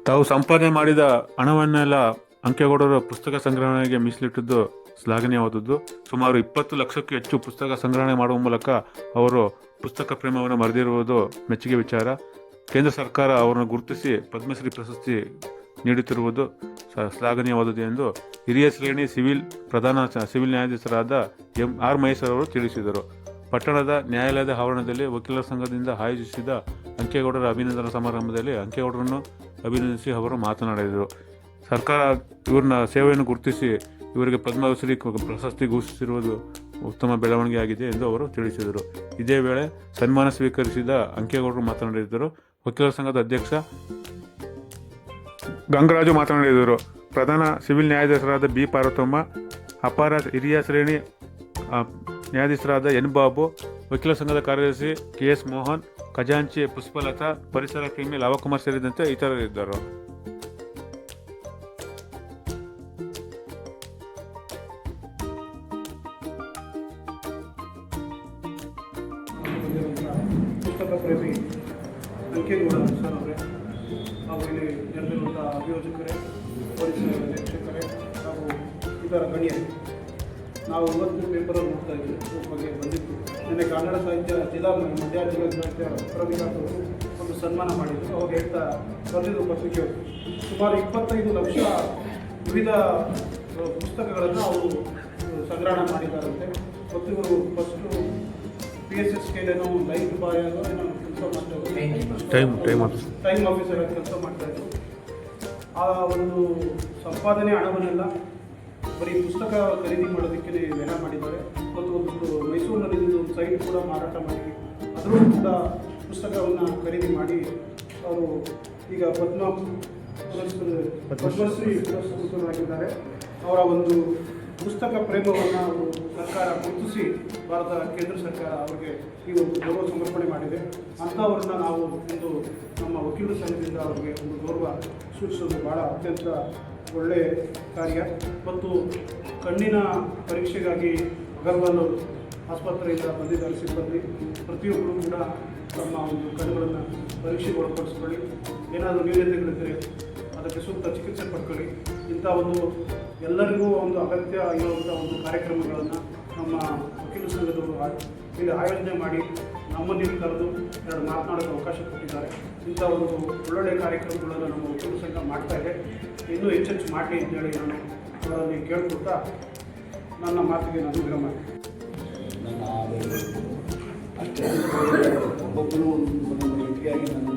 ತಾವು ಸಂಪಾದನೆ ಮಾಡಿದ ಹಣವನ್ನೆಲ್ಲ ಅಂಕೇಗೌಡರ ಪುಸ್ತಕ ಸಂಗ್ರಹಣೆಗೆ ಮೀಸಲಿಟ್ಟಿದ್ದು ಶ್ಲಾಘನೀಯವಾದದ್ದು. ಸುಮಾರು 20 ಲಕ್ಷಕ್ಕೂ ಹೆಚ್ಚು ಪುಸ್ತಕ ಸಂಗ್ರಹಣೆ ಮಾಡುವ ಮೂಲಕ ಅವರು ಪುಸ್ತಕ ಪ್ರೇಮವನ್ನು ಮರೆದಿರುವುದು ಮೆಚ್ಚುಗೆ ವಿಚಾರ. ಕೇಂದ್ರ ಸರ್ಕಾರ ಅವರನ್ನು ಗುರುತಿಸಿ ಪದ್ಮಶ್ರೀ ಪ್ರಶಸ್ತಿ ನೀಡುತ್ತಿರುವುದು ಶ್ಲಾಘನೀಯವಾದದ್ದು ಎಂದು ಹಿರಿಯ ಶ್ರೇಣಿ ಪ್ರಧಾನ ಸಿವಿಲ್ ನ್ಯಾಯಾಧೀಶರಾದ ಆರ್ ಮಹೇಶ್ವರ್ ಅವರು ತಿಳಿಸಿದರು. ಪಟ್ಟಣದ ನ್ಯಾಯಾಲಯದ ಆವರಣದಲ್ಲಿ ವಕೀಲರ ಸಂಘದಿಂದ ಆಯೋಜಿಸಿದ ಅಂಕೇಗೌಡರ ಅಭಿನಂದನಾ ಸಮಾರಂಭದಲ್ಲಿ ಅಂಕೇಗೌಡರನ್ನು ಅಭಿನಂದಿಸಿ ಅವರು ಮಾತನಾಡಿದರು. ಸರ್ಕಾರ ಇವ್ರನ್ನ ಸೇವೆಯನ್ನು ಗುರುತಿಸಿ ಇವರಿಗೆ ಪದ್ಮಶ್ರೀ ಪ್ರಶಸ್ತಿ ಘೋಷಿಸಿರುವುದು ಉತ್ತಮ ಬೆಳವಣಿಗೆ ಆಗಿದೆ ಎಂದು ಅವರು ತಿಳಿಸಿದರು. ಇದೇ ವೇಳೆ ಸನ್ಮಾನ ಸ್ವೀಕರಿಸಿದ ಅಂಕೇಗೌಡರು ಮಾತನಾಡಿದರು. ವಕೀಲರ ಸಂಘದ ಅಧ್ಯಕ್ಷ ಗಂಗರಾಜು ಮಾತನಾಡಿದರು. ಪ್ರಧಾನ ಸಿವಿಲ್ ನ್ಯಾಯಾಧೀಶರಾದ ಬಿ ಪಾರ್ವತಮ್ಮ, ಅಪಾರ ಹಿರಿಯ ಶ್ರೇಣಿ ನ್ಯಾಯಾಧೀಶರಾದ ಎನ್ ಬಾಬು, ವಕೀಲರ ಸಂಘದ ಕಾರ್ಯದರ್ಶಿ ಕೆ.ಎಸ್. ಮೋಹನ್, ಖಜಾಂಚಿ ಪುಷ್ಪಲತಾ, ಪರಿಸರ ಪ್ರೇಮಿ ಲಾವಕುಮಾರ್ ಸೇರಿದಂತೆ ಇತರರಿದ್ದರು. ಪುಸ್ತಕ ಪ್ರೇಮಿ ಅಂಕೇಗೌಡ ಸರ್ ಅವರೇ, ಹಾಗೂ ಇಲ್ಲಿ ನೆರೆದಿರುವಂಥ ಅಭಿಯೋಜಕರೇ, ಪೊಲೀಸ್ ನಿರೀಕ್ಷಕರೇ ಹಾಗೂ ಇತರ ಗಣ್ಯರೇ, ನಾವು ಇವತ್ತು ಪೇಪರಲ್ಲಿ ನೋಡ್ತಾ ಇದ್ದೀವಿ ಇದ್ರ ಬಗ್ಗೆ ಬಂದಿತ್ತು. ನಿನ್ನೆ ಕನ್ನಡ ಸಾಹಿತ್ಯ ಮಂಡ್ಯ ಜಿಲ್ಲಾ ಸಾಹಿತ್ಯ ಪತ್ರವಿಕಾಸವರು ಒಂದು ಸನ್ಮಾನ ಮಾಡಿದರು. ಅವಾಗ ಹೇಳ್ತಾ ಬರೆದಿದ್ದು ಪತ್ರಿಕೆಯವರು ಸುಮಾರು 25 ಲಕ್ಷ ವಿವಿಧ ಪುಸ್ತಕಗಳನ್ನು ಅವರು ಸಂಗ್ರಹಣೆ ಮಾಡಿದ್ದಾರಂತೆ. ಮತ್ತು ಇವರು ಫಸ್ಟು PSS ಸ್ಕೇಲೇನೋ ಲೈಫ್ ಬಾಯ್ ಏನೋ ಕೆಲಸ ಮಾಡ್ತಾಯಿದ್ರು, ಟೈಮ್ ಆಫೀಸರ್ ಆಗಿ ಕೆಲಸ ಮಾಡ್ತಾಯಿದ್ರು. ಆ ಒಂದು ಸಂಪಾದನೆ ಹಣವನ್ನೆಲ್ಲ ಬರೀ ಪುಸ್ತಕ ಖರೀದಿ ಮಾಡೋದಕ್ಕೆ ವೆನ ಮಾಡಿದ್ದಾರೆ. ಮತ್ತು ಒಂದು ಮೈಸೂರಿನಲ್ಲಿ ಒಂದು ಸೈಟ್ ಕೂಡ ಮಾರಾಟ ಮಾಡಿ ಅದರಲ್ಲೂ ಕೂಡ ಪುಸ್ತಕವನ್ನು ಖರೀದಿ ಮಾಡಿ ಅವರು ಈಗ ಪದ್ಮಶ್ರೀ ಪುರಸ್ಕೃತರಾಗಿದ್ದಾರೆ. ಅವರ ಒಂದು ಪುಸ್ತಕ ಪ್ರೇಮವನ್ನು ಅವರು ಸರ್ಕಾರ ಗುರುತಿಸಿ ಭಾರತ ಕೇಂದ್ರ ಸರ್ಕಾರ ಅವರಿಗೆ ಈ ಒಂದು ಗೌರವ ಸಮರ್ಪಣೆ ಮಾಡಿದೆ. ಅಂಥವ್ರನ್ನ ನಾವು ಒಂದು ನಮ್ಮ ವಕೀಲರ ಸಂಘದಿಂದ ಅವರಿಗೆ ಒಂದು ಗೌರವ ಸೂಚಿಸೋದು ಭಾಳ ಅತ್ಯಂತ ಒಳ್ಳೆಯ ಕಾರ್ಯ. ಮತ್ತು ಕಣ್ಣಿನ ಪರೀಕ್ಷೆಗಾಗಿ ಅಗರ್ವಾಲ್ ಆಸ್ಪತ್ರೆಯಿಂದ ಬಂದಿದ್ದಾರೆ ಸಿಬ್ಬಂದಿ. ಪ್ರತಿಯೊಬ್ಬರು ಕೂಡ ತಮ್ಮ ಒಂದು ಕಣ್ಣುಗಳನ್ನು ಪರೀಕ್ಷೆಗೆ ಒಳಪಡಿಸ್ಕೊಳ್ಳಿ, ಏನಾದರೂ ನ್ಯೂನತೆಗಳಿದ್ದರೆ ಅದಕ್ಕೆ ಸೂಕ್ತ ಚಿಕಿತ್ಸೆ ಪಡ್ಕೊಳ್ಳಿ. ಇಂಥ ಒಂದು ಎಲ್ಲರಿಗೂ ಒಂದು ಅಗತ್ಯ ಇರುವಂಥ ಒಂದು ಕಾರ್ಯಕ್ರಮಗಳನ್ನು ನಮ್ಮ ವಕೀಲ ಸಂಘದವರು ಇಲ್ಲಿ ಆಯೋಜನೆ ಮಾಡಿ ನಮ್ಮನ್ನು ಕರೆದು ಎರಡು ಮಾತನಾಡೋಕ್ಕೆ ಅವಕಾಶ ಕೊಟ್ಟಿದ್ದಾರೆ. ಇಂಥ ಒಂದು ಒಳ್ಳೊಳ್ಳೆಯ ಕಾರ್ಯಕ್ರಮಗಳನ್ನು ನಮ್ಮ ವಕೀಲ ಸಂಘ ಮಾಡ್ತಾಯಿದೆ. ಇನ್ನೂ ಹೆಚ್ಚೆಚ್ಚು ಮಾಡಲಿ ಅಂತೇಳಿ ನಾನು ಅವರಲ್ಲಿ ಕೇಳ್ಕೊಳ್ತಾ ನನ್ನ ಮಾತಿಗೆ ನಾನು ವಿರಾಮ ಮಾಡ್ತೀನಿ. ಅಷ್ಟೇ ಒಬ್ಬೊಬ್ಬರು ಒಂದು ವ್ಯಕ್ತಿಯಾಗಿ ನಾನು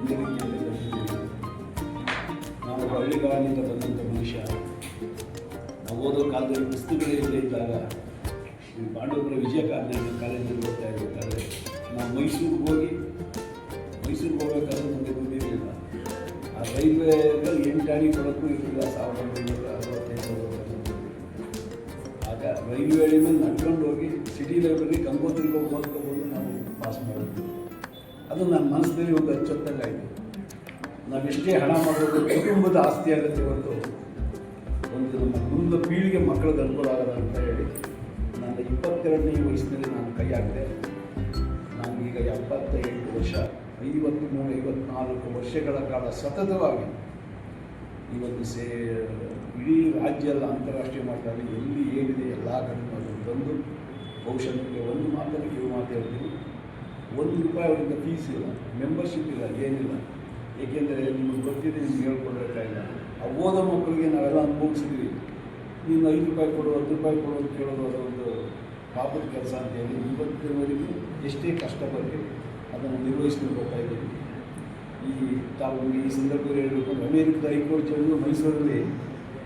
ನಾವು ಹಳ್ಳಿಗಾಡಿನಿಂದ ಬಂದಂಥ ಮನುಷ್ಯ. ನಾವು ಓದೋ ಕಾಲದಲ್ಲಿ ಪುಸ್ತಕಗಳೇ ಇದ್ದಾಗ ಈ ಪಾಂಡವಪುರ ವಿಜಯ ಕಾಲೇಜಲ್ಲಿ ಓದ್ತಾ ಇರಬೇಕಾದ್ರೆ ನಾವು ಮೈಸೂರಿಗೆ ಹೋಗಬೇಕಾದ್ರೆ ಮುಂದೆ ಬಂದಿರಲಿಲ್ಲ. ಆ ರೈಲ್ವೆದಲ್ಲಿ 8 ಆಣಿ ಕೊಡೋಕ್ಕೂ ಇರಲಿಲ್ಲ. 1965 ಆಗ ರೈಲ್ವೆ ಹಳಿ ಮೇಲೆ ನಡ್ಕೊಂಡು ಹೋಗಿ ಸಿಟಿ ಲೈಬ್ರರಿ ಗಂಗೋತ್ರಿಗೆ ಹೋಗಿ ಓದ್ಕೋಬೋದು ನಾವು ಪಾಸ್ ಮಾಡೋದು. ಅದು ನನ್ನ ಮನಸ್ಸಿನಲ್ಲಿ ಒಂದು ಅಚ್ಚೊತ್ತಾಗಾಯಿತು. ನಾವೆಷ್ಟೇ ಹಣ ಮಾಡೋದು ಕುಟುಂಬದ ಆಸ್ತಿ ಆಗುತ್ತೆ ಹೊರತು ಒಂದು ನಮ್ಮ ಮುಂದೆ ಪೀಳಿಗೆ ಮಕ್ಕಳಿಗೆ ಅನುಕೂಲ ಆಗೋದು ಅಂತ ಹೇಳಿ ನನ್ನ 22ನೇ ವಯಸ್ಸಿನಲ್ಲಿ ನಾನು ಕೈ ಹಾಕಿದೆ. ನಾನೀಗ 78 ವರ್ಷ, 53-54 ವರ್ಷಗಳ ಕಾಲ ಸತತವಾಗಿ ಈ ಒಂದು ಇಡೀ ರಾಜ್ಯ ಎಲ್ಲ ಅಂತಾರಾಷ್ಟ್ರೀಯ ಮಟ್ಟದಲ್ಲಿ ಎಲ್ಲಿ ಏನಿದೆ ಎಲ್ಲ ಕಡೆ ಅದನ್ನು ತಂದು ಬಹುಶಃ ನಿಮಗೆ ಒಂದು ಮಾತನ್ನು ಕಿವಿ ಮಾತು ಹೇಳ್ತೀನಿ. ₹1 ಅವರಿಂದ ಫೀಸ್ ಇಲ್ಲ, ಮೆಂಬರ್ಶಿಪ್ ಇಲ್ಲ, ಏನಿಲ್ಲ. ಏಕೆಂದರೆ ನಿಮಗೆ ಗೊತ್ತಿದೆ, ನಿಮ್ಗೆ ಹೇಳ್ಕೊಡ್ಬೇಕಾಗಿಲ್ಲ. ಆ ಓದೋ ಮಕ್ಕಳಿಗೆ ನಾವೆಲ್ಲ ಅನುಭವಿಸಿದ್ವಿ. ನೀನು ₹5 ಕೊಡು, ₹10 ಕೊಡು ಅಂತ ಕೇಳೋದು ಅದೊಂದು ಪಾಪದ ಕೆಲಸ ಅಂತೇಳಿ ಇವತ್ತಿನವರೆಗೂ ಎಷ್ಟೇ ಕಷ್ಟ ಬಂದು ಅದನ್ನು ನಿರ್ವಹಿಸ್ಕೊಂಡು ಬರ್ತಾ ಇದ್ದೀವಿ. ತಾವು ಈ ಸಂದರ್ಭದಲ್ಲಿ ಹೇಳಬೇಕು, ಅಮೇರಿಕದ ಹೈಕೋರ್ಟ್ ಜಡ್ಜು ಮೈಸೂರಲ್ಲಿ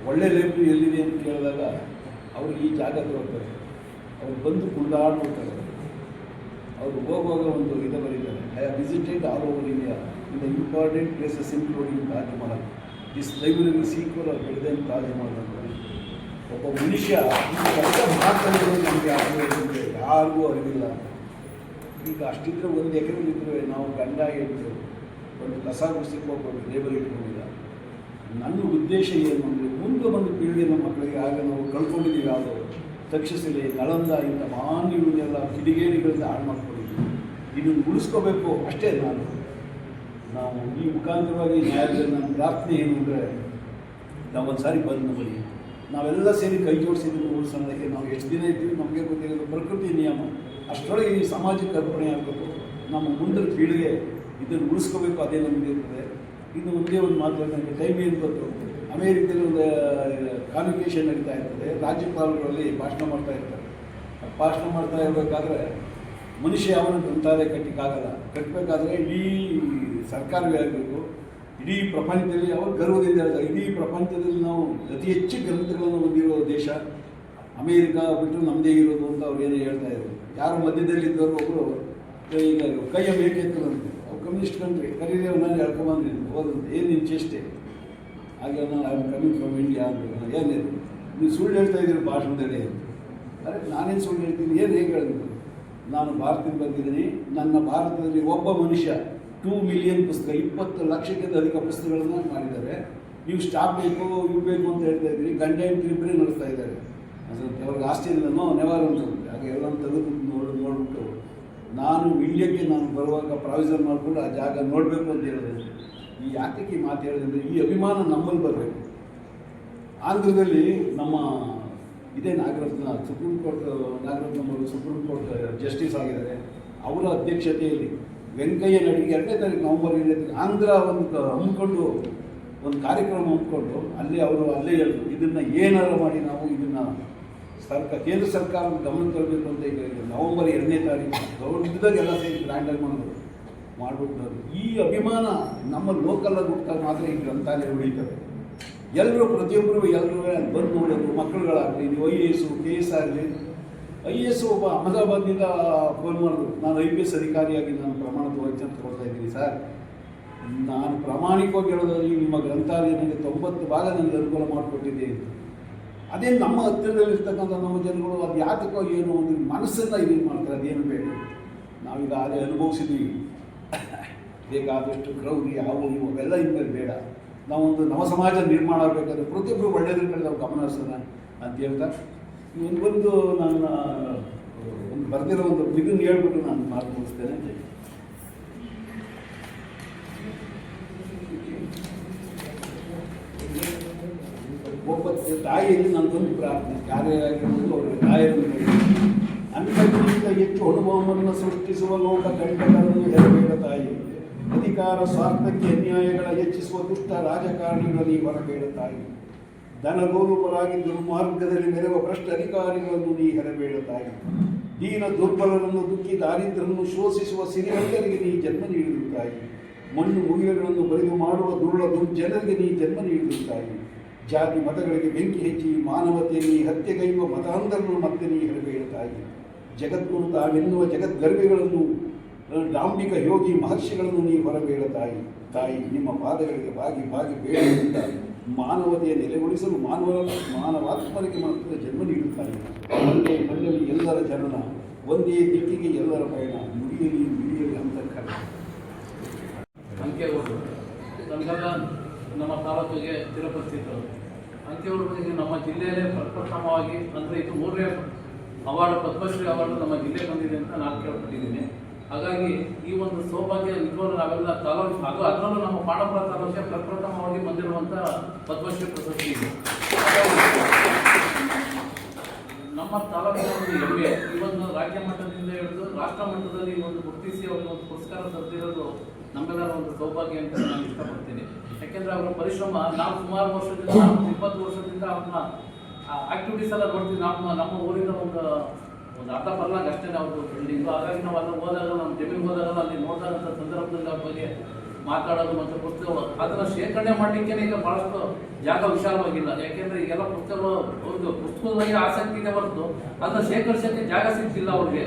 ಒಳ್ಳೆ ಲೈಬ್ರರಿ ಎಲ್ಲಿದೆ ಅಂತ ಕೇಳಿದಾಗ ಅವರು ಈ ಜಾಗ ತಗೋತಾರೆ. ಅವ್ರು ಬಂದು ಕುಣಿದಾಡ್ಬಿಡ್ತಾರೆ. ಅವರು ಹೋಗುವಾಗ ಒಂದು ಇದು ಬರೀತಾರೆ, I have visited all over India in the important places including Taj Mahal. This library sequel of ಬೆಳೆದ ತಾಜ್ಮಹಲ್ ಅಂತ. ಒಬ್ಬ ಮನುಷ್ಯ ಮಾತಾಡೋದು ನಮಗೆ ಯಾರಿಗೂ ಅರಿವಿಲ್ಲ. ಈಗ ಅಷ್ಟಿದ್ರೆ 1 ಎಕರೆ ಇದ್ದರೆ ನಾವು ಗಂಡ ಹೆಣ್ಣು ಒಂದು ಕಸ ಗುಡಿಸಲಿಕ್ಕೆ ಹೋಗ್ಬೋದು, ಲೇಬರ್ ಇಟ್ಕೊಂಡಿಲ್ಲ. ನನ್ನ ಉದ್ದೇಶ ಏನು ಅಂದರೆ ಮುಂದೆ ಬಂದು ಪೀಳಿಗೆ ನಮ್ಮ ಮಕ್ಕಳಿಗೆ ಆಗ ನಾವು ಕಳ್ಕೊಂಡಿದ್ದೀವಿ. ಯಾವುದೋ ತಕ್ಷಶಿಲೆ, ನಳಂದ ಇಂಥ ಮಹಾನ್ಯವನ್ನೆಲ್ಲ ಕಿಡಿಗೇಡಿಗಳಿಂದ ಹಾಳು ಮಾಡ್ಕೊಂಡಿದ್ದೀವಿ. ಇದನ್ನು ಉಳಿಸ್ಕೋಬೇಕು ಅಷ್ಟೇ. ನಾನು ನಾವು ಈ ಮುಖಾಂತರವಾಗಿ ನ್ಯಾಯಾಲಯದ ನಮ್ಮ ಪ್ರಾರ್ಥನೆ ಏನು ಅಂದರೆ ನಾವೊಂದು ಸಾರಿ ಬಂದು ನಮ್ಮಲ್ಲಿ ನಾವೆಲ್ಲ ಸೇರಿ ಕೈ ಜೋಡಿಸಿದ್ರು ಉಳಿಸೋದಕ್ಕೆ ನಾವು ಎಷ್ಟು ದಿನ ಇದ್ದೀವಿ ನಮಗೆ ಗೊತ್ತಿರೋದು ಪ್ರಕೃತಿ ನಿಯಮ ಅಷ್ಟರೊಳಗೆ ಈ ಸಮಾಜಕ್ಕೆ ಅರ್ಪಣೆ ಆಗಬೇಕು. ನಮ್ಮ ಮುಂದಿನ ಪೀಳಿಗೆ ಇದನ್ನು ಉಳಿಸ್ಕೋಬೇಕು, ಅದೇ ನಮಗೆ ಇರ್ತದೆ. ಇನ್ನು ಒಂದೇ ಒಂದು ಮಾತು, ನನಗೆ ಟೈಮ್ ಏನು ಗೊತ್ತು, ಅಮೇರಿಕದಲ್ಲಿ ಒಂದು ಕಾನ್ವಿಕೇಷನ್ ನಡೀತಾ ಇರ್ತದೆ, ರಾಜ್ಯಪಾಲರಲ್ಲಿ ಭಾಷಣ ಮಾಡ್ತಾ ಇರ್ತಾರೆ. ಭಾಷಣ ಮಾಡ್ತಾ ಇರಬೇಕಾದ್ರೆ ಮನುಷ್ಯ ಯಾವನ ಗ್ರಂಥಾಲಯ ಕಟ್ಟಕ್ಕಾಗಲ್ಲ, ಕಟ್ಟಬೇಕಾದ್ರೆ ಇಡೀ ಸರ್ಕಾರವೇ ಆಗಬೇಕು, ಇಡೀ ಪ್ರಪಂಚದಲ್ಲಿ ಅವರು ಗರ್ವದಿಂದ ಹೇಳ್ತಾರೆ, ಇಡೀ ಪ್ರಪಂಚದಲ್ಲಿ ನಾವು ಅತಿ ಹೆಚ್ಚು ಗ್ರಂಥಗಳನ್ನು ಹೊಂದಿರೋ ದೇಶ ಅಮೇರಿಕ ಬಿಟ್ಟು ನಮ್ಮದೇ ಇರೋದು ಅಂತ ಅವ್ರು ಏನೋ ಹೇಳ್ತಾ ಇದ್ರು. ಯಾರು ಮಧ್ಯದಲ್ಲಿದ್ದವರು ಒಬ್ಬರು ಈಗ ಕೈಯ ಬೇಕೆತ್ತದಂತೆ, ಅವ್ರು ಕಮ್ಯುನಿಸ್ಟ್ ಕಂಟ್ರಿ ಕರೀದೇ ನಾನು ಹೇಳ್ಕೊಂಬಂದ್ರಿ ಹೋದಂತೆ, ಏನು ನಿಮ್ಮ ಚೇಷ್ಟೆ ಹಾಗೆ ನಾನು I am coming from India ಅಂತ. ಏನಿದೆ ನೀವು ಸುಳ್ಳು ಹೇಳ್ತಾ ಇದ್ದೀರಿ ಭಾಷಣದಲ್ಲಿ ಅಂತ. ಅರೆ ನಾನೇನು ಸುಳ್ಳು ಹೇಳ್ತೀನಿ, ಏನು ಹೇಗೆ ಹೇಳಿದ್ರು, ನಾನು ಭಾರತದಿಂದ ಬಂದಿದ್ದೀನಿ, ನನ್ನ ಭಾರತದಲ್ಲಿ ಒಬ್ಬ ಮನುಷ್ಯ 2 ಮಿಲಿಯನ್ ಪುಸ್ತಕ 20 ಲಕ್ಷಕ್ಕಿಂತ ಅಧಿಕ ಪುಸ್ತಕಗಳನ್ನು ಮಾಡಿದ್ದಾರೆ. ನೀವು ಸ್ಟಾಪ್ ಬೇಕು ಇವು ಬೇಕು ಅಂತ ಹೇಳ್ತಾ ಇದ್ದೀರಿ, ಗಂಡ ಹೆಂಡತಿ ಇಬ್ಬರೇ ನಡೆಸ್ತಾ ಇದ್ದಾರೆ. ಅದು ಅವ್ರಿಗೆ ಆಸ್ತಿಯಿಂದನೋ ನೆವಾರು ಅಂತ ಹಾಗೆ ಎಲ್ಲ ತೆಗೆದು ನೋಡ್ಬಿಟ್ಟು ನಾನು ಇಂಡಿಯಾಕ್ಕೆ ನಾನು ಬರುವಾಗ ಪ್ರಾವಿಸನ್ ಮಾಡಿಕೊಂಡು ಆ ಜಾಗ ನೋಡಬೇಕು ಅಂತ ಹೇಳಿದೆ. ಈ ಯಾತಕ್ಕೆ ಮಾತು ಹೇಳಿದ್ರೆ ಈ ಅಭಿಮಾನ ನಮ್ಮಲ್ಲಿ ಬರಬೇಕು. ಆಂಧ್ರದಲ್ಲಿ ನಮ್ಮ ಇದೇ ನಾಗರತ್ನ ಸುಪ್ರೀಂ ಕೋರ್ಟ್ ನಾಗರತ್ನವರು ಸುಪ್ರೀಂ ಕೋರ್ಟ್ ಜಸ್ಟಿಸ್ ಆಗಿದ್ದಾರೆ. ಅವರ ಅಧ್ಯಕ್ಷತೆಯಲ್ಲಿ ವೆಂಕಯ್ಯ ನಾಯ್ಡು 2ನೇ ತಾರೀಕು ನವಂಬರ್ 7ನೇ ತಾರೀಕು ಆಂಧ್ರ ಹಮ್ಮಿಕೊಂಡು ಒಂದು ಕಾರ್ಯಕ್ರಮ ಹಮ್ಮಿಕೊಂಡು ಅಲ್ಲಿ ಅವರು ಅಲ್ಲೇ ಹೇಳಿದ್ರು, ಇದನ್ನು ಏನಾರು ಮಾಡಿ ನಾವು ಇದನ್ನು ಕೇಂದ್ರ ಸರ್ಕಾರದ ಗಮನ ತರಬೇಕು ಅಂತ. ಈಗ ನವಂಬರ್ 2ನೇ ತಾರೀಕು ದೊಡ್ಡದಾಗಿ ಎಲ್ಲ ಸೇರಿ ಗ್ರ್ಯಾಂಡಾಗಿ ಮಾಡಿಬಿಟ್ಟು ಈ ಅಭಿಮಾನ ನಮ್ಮ ಲೋಕಲ್ಲಾಗಿ ಹುಟ್ಟಾಗ ಮಾತ್ರ ಈ ಗ್ರಂಥಾಲಯ ಉಳಿತವೆ. ಎಲ್ಲರೂ ಪ್ರತಿಯೊಬ್ಬರು ಎಲ್ಲರೂ ಬಂದು ನೋಡೋದು, ಮಕ್ಕಳುಗಳಾಗಲಿ, ನೀವು IAS KS ಆಗಲಿ. IAS ಒಬ್ಬ ಅಹಮದಾಬಾದ್ನಿಂದ ಫೋನ್ ಮಾಡಿದ್ರು, ನಾನು IPS ಅಧಿಕಾರಿಯಾಗಿ ನಾನು ಪ್ರಮಾಣದ ವಚನ ತಗೊಳ್ತಾ ಇದ್ದೀನಿ ಸರ್, ನಾನು ಪ್ರಾಮಾಣಿಕವಾಗಿ ಹೇಳೋದಾಗಿ ನಿಮ್ಮ ಗ್ರಂಥಾಲಯ ನನಗೆ 90 ಭಾಗ ನನಗೆ ಅನುಕೂಲ ಮಾಡಿಕೊಟ್ಟಿದೆ. ಅದೇ ನಮ್ಮ ಹತ್ತಿರದಲ್ಲಿರ್ತಕ್ಕಂಥ ನಮ್ಮ ಜನಗಳು ಅದು ಯಾತಕ್ಕೋ ಏನೋ ಒಂದು ಮನಸ್ಸನ್ನು ಇದು ಮಾಡ್ತಾರೆ, ಅದೇನು ಬೇಡ. ನಾವೀಗ ಅದೇ ಅನುಭವಿಸಿದ್ದೀವಿ. ಬೇಕಾದಷ್ಟು ಕ್ರೌರಿ ಅವು ಇವು ಅವೆಲ್ಲ ಇನ್ಮೇಲೆ ಬೇಡ. ನಾವೊಂದು ನವ ಸಮಾಜ ನಿರ್ಮಾಣ ಆಗಬೇಕಾದ್ರೆ ಪ್ರತಿಯೊಬ್ಬರು ಒಳ್ಳೆಯದ್ರ ಕಡೆ ನಾವು ಗಮನ ಹರಿಸೋಣ ಅಂತ ಹೇಳ್ತಾ ಒಂದು ನನ್ನ ಒಂದು ಬರೆದಿರೋ ಒಂದು ಇದನ್ನು ಹೇಳ್ಬಿಟ್ಟು ನಾನು ಮಾತು ಮುಗಿಸ್ತೇನೆ. ಒಬ್ಬ ತಾಯಿಯಲ್ಲಿ ನನ್ನದೊಂದು ಪ್ರಾರ್ಥನೆ, ಕಾರ್ಯರಾಗಿರುವುದು ಅವರ ತಾಯಿಯನ್ನು ಅಂಥಕ್ಕಿಂತ ಹೆಚ್ಚು ಅನುಭವವನ್ನು ಸೃಷ್ಟಿಸುವ ಲೋಕ ಕಂಟಕಗಳನ್ನು ಹೆರಬೇಡ ತಾಯಿ. ಅಧಿಕಾರ ಸ್ವಾರ್ಥಕ್ಕೆ ಅನ್ಯಾಯಗಳ ಹೆಚ್ಚಿಸುವ ದುಷ್ಟ ರಾಜಕಾರಣಿಗಳಲ್ಲಿ ಹೊರಬೇಡ ತಾಯಿ. ಧನಗೋಲುಪರಾಗಿ ದುರ್ಮಾರ್ಗದಲ್ಲಿ ಮೆರೆವ ಭ್ರಷ್ಟ ಅಧಿಕಾರಿಗಳನ್ನು ನೀ ಹೆರಬೇಡ ತಾಯಿ. ದೀನ ದುರ್ಬಲರನ್ನು ದುಃಖಿ ದಾರಿದ್ರ್ಯವನ್ನು ಶೋಷಿಸುವ ಸಿರಿವಂತರಿಗೆ ನೀ ಜನ್ಮ ನೀಡಿದ ತಾಯಿ. ಮಣ್ಣು ಮುಗಿಲುಗಳನ್ನು ಬರಿದು ಮಾಡುವ ದುರ್ಜನರಿಗೆ ನೀ ಜನ್ಮ ನೀಡಿದ ತಾಯಿ. ಜಾತಿ ಮತಗಳಿಗೆ ಬೆಂಕಿ ಹೆಚ್ಚಿ ಮಾನವತೆಯಲ್ಲಿ ಹತ್ಯೆಗೈಯುವ ಮತಾಂಧರನ್ನು ಮತ್ತೆ ನೀ ಹೆರಬೇಡ ತಾಯಿ. ಜಗದ್ಗುರು ತಾವೆನ್ನುವ ಜಗದ್ಗರ್ವಿಗಳನ್ನು ಡಾಂಬಿಕ ಯೋಗಿ ಮಹರ್ಷಿಗಳನ್ನು ನೀ ಹೊರಬೇಡ ತಾಯಿ. ತಾಯಿ ನಿಮ್ಮ ಪಾದಗಳಿಗೆ ಬಾಗಿ ಬಾಗಿ ಬೇಡದಿಂದ ಮಾನವತೆಯ ನೆಲೆಗೊಳಿಸಲು ಮಾನವಾತ್ಮರಿಗೆ ಮಾತ್ರ ಜನ್ಮ ನೀಡುತ್ತಾಯಿ. ಅಲ್ಲೇ ಮಣ್ಣಲ್ಲಿ ಎಲ್ಲರ ಜನನ, ಒಂದೇ ದಿಕ್ಕಿಗೆ ಎಲ್ಲರ ಪಯಣ, ನುಡಿಯಲಿ ಅಂತಃಕರಣ. ಅಂಕೇಗೌಡರು ನಮಗೆಲ್ಲ ನಮ್ಮ ತಾಲೂಕಿಗೆ ಚಿರಪರಿಚಿತರು. ಅಂಕೇಗೌಡರ ಬಗ್ಗೆ ನಮ್ಮ ಜಿಲ್ಲೆಯಲ್ಲೇ ಪ್ರಪ್ರಥಮವಾಗಿ ಅಂದರೆ ಇದು 3ನೇ ಅವಾರ್ಡ್, ಪದ್ಮಶ್ರೀ ಅವಾರ್ಡ್ ನಮ್ಮ ಜಿಲ್ಲೆ ಬಂದಿದೆ ಅಂತ ನಾನು ಕೇಳ್ಪಟ್ಟಿದ್ದೀನಿ. ಹಾಗಾಗಿ ಈ ಒಂದು ಸೌಭಾಗ್ಯ ನಿಜವಾಗ್ಲೂ ನಾವೆಲ್ಲ ತಾಲೂಕು ಅದರಲ್ಲೂ ನಮ್ಮ ಪಾಂಡವಪುರ ತಾಲೂಕಿಗೆ ಪ್ರಪ್ರಥಮವಾಗಿ ಬಂದಿರುವಂಥ ಪದ್ಮಶ್ರೀ ಪ್ರಶಸ್ತಿ ಇದೆ. ನಮ್ಮ ತಾಲೂಕಿನ ಒಂದು ಹೆಮ್ಮೆ. ಈ ಒಂದು ರಾಜ್ಯ ಮಟ್ಟದಿಂದ ಹಿಡಿದು ರಾಷ್ಟ್ರ ಮಟ್ಟದಲ್ಲಿ ಒಂದು ಗುರುತಿಸಿ ಅವರಿಗೆ ಒಂದು ಪುರಸ್ಕಾರ ತರ್ತಿರೋದು ನಮ್ಮೆಲ್ಲರ ಒಂದು ಸೌಭಾಗ್ಯ ಅಂತ ನಾನು ಇಷ್ಟಪಡ್ತೀನಿ. ಯಾಕೆಂದರೆ ಅವರ ಪರಿಶ್ರಮ ನಾವು ಸುಮಾರು ವರ್ಷದಿಂದ 20 ವರ್ಷದಿಂದ ಅವ್ರನ್ನ ಆಕ್ಟಿವಿಟೀಸ್ ಎಲ್ಲ ನೋಡ್ತೀವಿ. ನಮ್ಮ ಊರಿನ ಒಂದು ಅರ್ಧ ಪರ್ಲಾಗ ಅಷ್ಟೇ ಅವ್ರದ್ದು ಬಿಲ್ಡಿಂಗು. ಹಾಗಾಗಿ ನಾವು ಅಲ್ಲಿ ಹೋದಾಗ ನಮ್ಮ ಜಮೀನು ಹೋದಾಗ ಅಲ್ಲಿ ನೋಡಿದಂಥ ಸಂದರ್ಭದಲ್ಲಿ ಅವ್ರ ಬಗ್ಗೆ ಮಾತಾಡೋದು ಮತ್ತು ಪುಸ್ತಕ ಅದನ್ನು ಶೇಖರಣೆ ಮಾಡಲಿಕ್ಕೆ ಈಗ ಭಾಳಷ್ಟು ಜಾಗ ವಿಶಾಲವಾಗಿಲ್ಲ. ಯಾಕೆಂದರೆ ಈಗೆಲ್ಲ ಅವ್ರದ್ದು ಪುಸ್ತಕದ ಬಗ್ಗೆ ಆಸಕ್ತಿ ಇದೆ ಹೊರತು ಅದನ್ನು ಶೇಖರಿಸೋಕ್ಕೆ ಜಾಗ ಸಿಗ್ತಿಲ್ಲ ಅವ್ರಿಗೆ.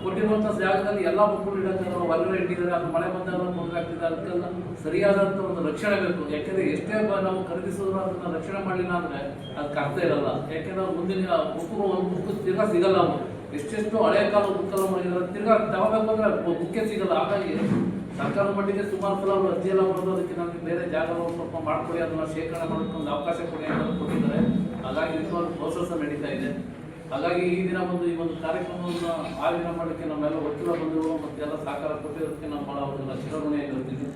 ಕೊಟ್ಟಿರುವಂಥ ಜಾಗದಲ್ಲಿ ಎಲ್ಲ ಬುಕ್ಗಳು ಇಡೋಕ್ಕಾಗಲ್ಲ, ಹೊರಗಡೆ ಇಟ್ಟಿದ್ದಾರೆ, ಅದು ಮಳೆ ಬಂದಾಗ ತೊಂದರೆ ಆಗ್ತಿದೆ. ಅದಕ್ಕೆಲ್ಲ ಸರಿಯಾದಂಥ ಒಂದು ರಕ್ಷಣೆ ಬೇಕು. ಯಾಕೆಂದರೆ ಎಷ್ಟೇ ನಾವು ಖರೀದಿಸಿದ್ರು ಅದನ್ನು ರಕ್ಷಣೆ ಮಾಡಲಿಲ್ಲ ಅಂದರೆ ಅದಕ್ಕೆ ಅರ್ಥ ಇರಲ್ಲ. ಯಾಕೆಂದರೆ ಮುಂದಿನ ಬುಕ್ಕು ಒಂದು ಬುಕ್ ತಿರ್ಗಾ ಸಿಗಲ್ಲ. ಅವರು ಎಷ್ಟೆಷ್ಟು ಹಳೆಯ ಕಾಲ ಬುಕ್ಕೆಲ್ಲ ಮಾಡಿದ್ದಾರೆ, ತಿರ್ಗಾ ತಗೋಬೇಕು ಅಂದರೆ ಬುಕ್ಕೇ ಸಿಗಲ್ಲ. ಹಾಗಾಗಿ ಸರ್ಕಾರದ ಮಟ್ಟಿಗೆ ಸುಮಾರು ಸಲ ಅವರು ಅರ್ಜಿ ಎಲ್ಲ ಬರೋದು, ಅದಕ್ಕೆ ನಮಗೆ ಬೇರೆ ಜಾಗವನ್ನು ಸ್ವಲ್ಪ ಮಾಡಿಕೊಡಿ, ಅದನ್ನು ಶೇಖರಣೆ ಮಾಡೋದಕ್ಕೊಂದು ಅವಕಾಶ ಕೊಡಿ ಅಂತ ಕೊಟ್ಟಿದ್ದಾರೆ. ಹಾಗಾಗಿ ಒಂದು ಪ್ರೋಸೆಸ್ ನಡೀತಾ ಇದೆ. ಹಾಗಾಗಿ ಈ ದಿನ ಈ ಒಂದು ಕಾರ್ಯಕ್ರಮವನ್ನು ಆಯೋಜನೆ ಮಾಡಲಿಕ್ಕೆ ನಮ್ಮೆಲ್ಲ ವಕೀಲ ಬಂಧುಗಳು ಮತ್ತು ಎಲ್ಲ ಸಹಕಾರ ಕೊಟ್ಟಿರೋದಕ್ಕೆ ನಾವು ಭಾಳ ಅವ್ರನ್ನ ಚಿರಋಣಿಯಾಗಿರ್ತೀವಿ.